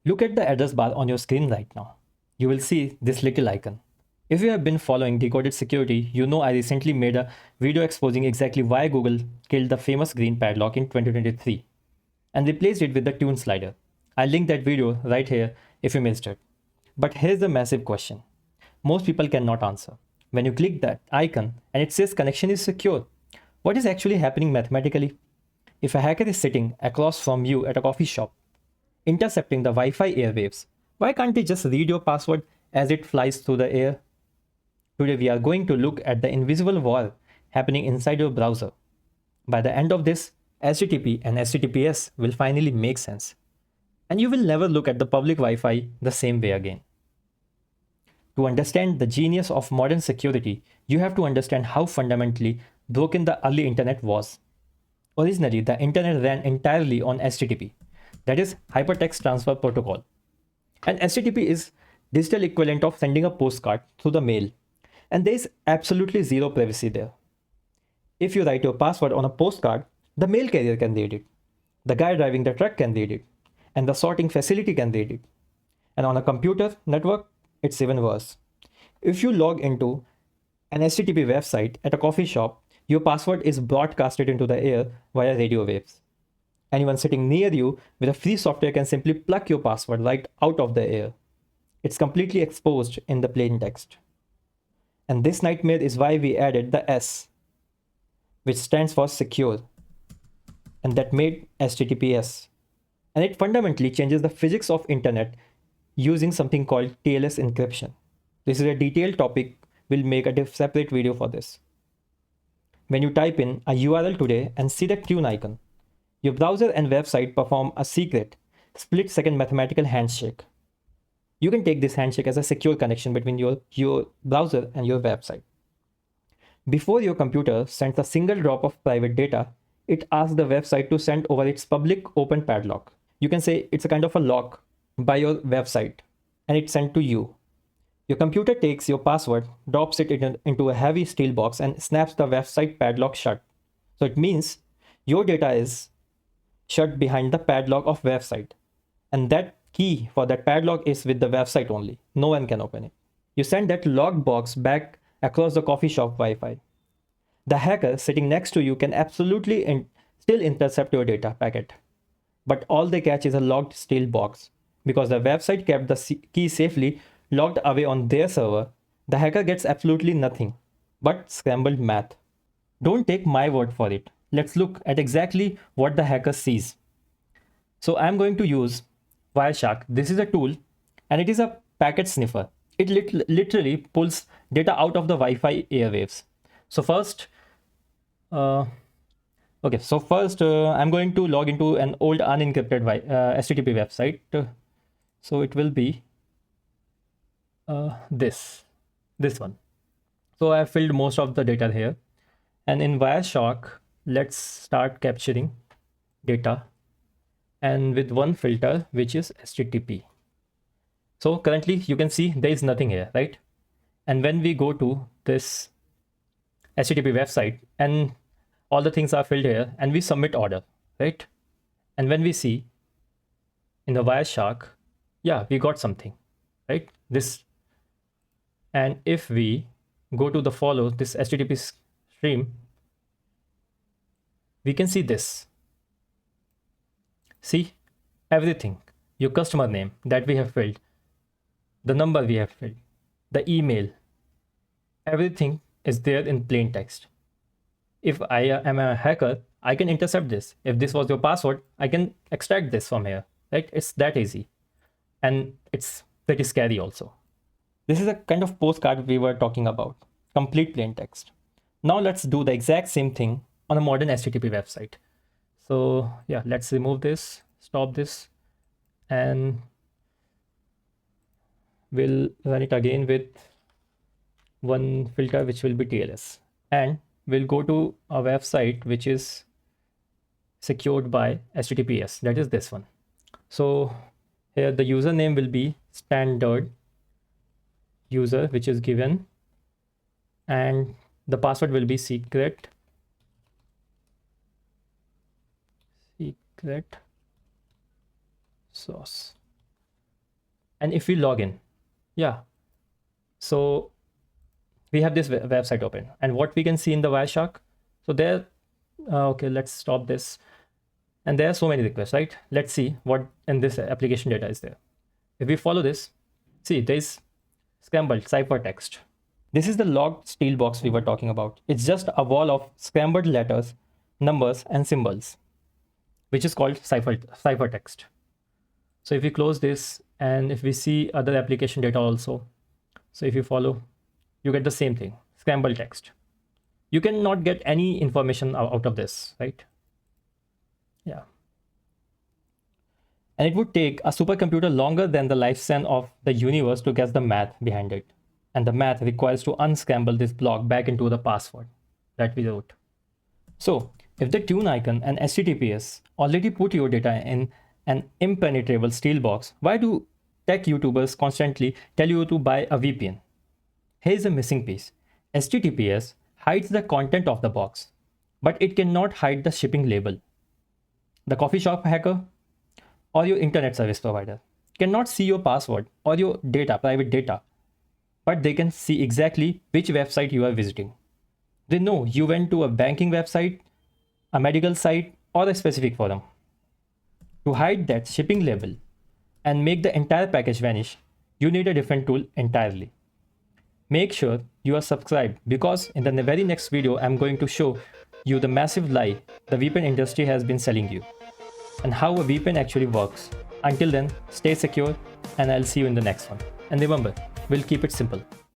Look at the address bar on your screen right now. You will see this little icon. If you have been following Decoded Security, you know I recently made a video exposing exactly why Google killed the famous green padlock in 2023 and replaced it with the tune slider. I'll link that video right here if you missed it. But here's the massive question most people cannot answer. When you click that icon and it says connection is secure, what is actually happening mathematically? If a hacker is sitting across from you at a coffee shop, intercepting the Wi Fi airwaves, why can't they just read your password as it flies through the air? Today, we are going to look at the invisible war happening inside your browser. By the end of this, HTTP and HTTPS will finally make sense, and you will never look at the public Wi Fi the same way again. To understand the genius of modern security, you have to understand how fundamentally broken the early internet was. Originally, the internet ran entirely on HTTP, that is Hypertext Transfer Protocol. And HTTP is digital equivalent of sending a postcard through the mail. And there is absolutely zero privacy there. If you write your password on a postcard, the mail carrier can read it. The guy driving the truck can read it. And the sorting facility can read it. And on a computer network, it's even worse. If you log into an HTTP website at a coffee shop, your password is broadcasted into the air via radio waves. Anyone sitting near you with a free software can simply pluck your password right out of the air. It's completely exposed in the plain text. And this nightmare is why we added the S, which stands for secure, and that made HTTPS. And it fundamentally changes the physics of internet using something called TLS encryption. This is a detailed topic. We'll make a separate video for this. When you type in a URL today and see the tune icon, your browser and website perform a secret, split-second mathematical handshake. You can take this handshake as a secure connection between your browser and your website. Before your computer sends a single drop of private data, it asks the website to send over its public open padlock. You can say it's a kind of a lock by your website, and it's sent to you. Your computer takes your password, drops it into a heavy steel box, and snaps the website padlock shut. So it means your data is shut behind the padlock of website, and that key for that padlock is with the website only. No one can open it. You send that locked box back across the coffee shop Wi-Fi. The hacker sitting next to you can absolutely still intercept your data packet, but all they catch is a locked steel box. Because the website kept the key safely locked away on their server, the hacker gets absolutely nothing but scrambled math. Don't take my word for it. Let's look at exactly what the hacker sees. So I'm going to use Wireshark. This is a tool and it is a packet sniffer. It literally pulls data out of the Wi-Fi airwaves. So first, I'm going to log into an old unencrypted HTTP website. So it will be this one. So I filled most of the data here, and in Wireshark, let's start capturing data, and with one filter which is HTTP. So currently you can see there is nothing here, right? And when we go to this HTTP website and all the things are filled here and we submit order, right? And when we see in the Wireshark, yeah, we got something, right? This, and if we go to the follow this HTTP stream, we can see this. See everything, your customer name that we have filled, the number we have filled, the email, everything is there in plain text. If I am a hacker, I can intercept this. If this was your password, I can extract this from here, right? It's that easy. And it's pretty scary also. This is a kind of postcard we were talking about, complete plain text. Now let's do the exact same thing on a modern HTTP website. So yeah, let's remove this, stop this, and we'll run it again with one filter, which will be TLS. And we'll go to a website which is secured by HTTPS, that is this one. So here the username will be standard user, which is given, and the password will be secret sauce. And if we log in, yeah, so we have this website open, and what we can see in the Wireshark, so there, okay, let's stop this. And there are so many requests, right? Let's see what in this application data is there. If we follow this, see, there is scrambled ciphertext. This is the logged steel box we were talking about. It's just a wall of scrambled letters, numbers, and symbols, which is called ciphertext. So if we close this, and if we see other application data also, so if you follow, you get the same thing, scrambled text. You cannot get any information out of this, right? Yeah. And it would take a supercomputer longer than the lifespan of the universe to guess the math behind it. And the math requires to unscramble this block back into the password that we wrote. So if the tune icon and HTTPS already put your data in an impenetrable steel box, why do tech YouTubers constantly tell you to buy a VPN? Here's a missing piece. HTTPS hides the content of the box, but it cannot hide the shipping label. The coffee shop hacker or your internet service provider cannot see your password or your data, private data, but they can see exactly which website you are visiting. They know you went to a banking website, a medical site, or a specific forum. To hide that shipping label and make the entire package vanish, you need a different tool entirely. Make sure you are subscribed, because in the very next video, I'm going to show you the massive lie the VPN industry has been selling you and how a VPN actually works. Until then, stay secure, and I'll see you in the next one. And remember, we'll keep it simple.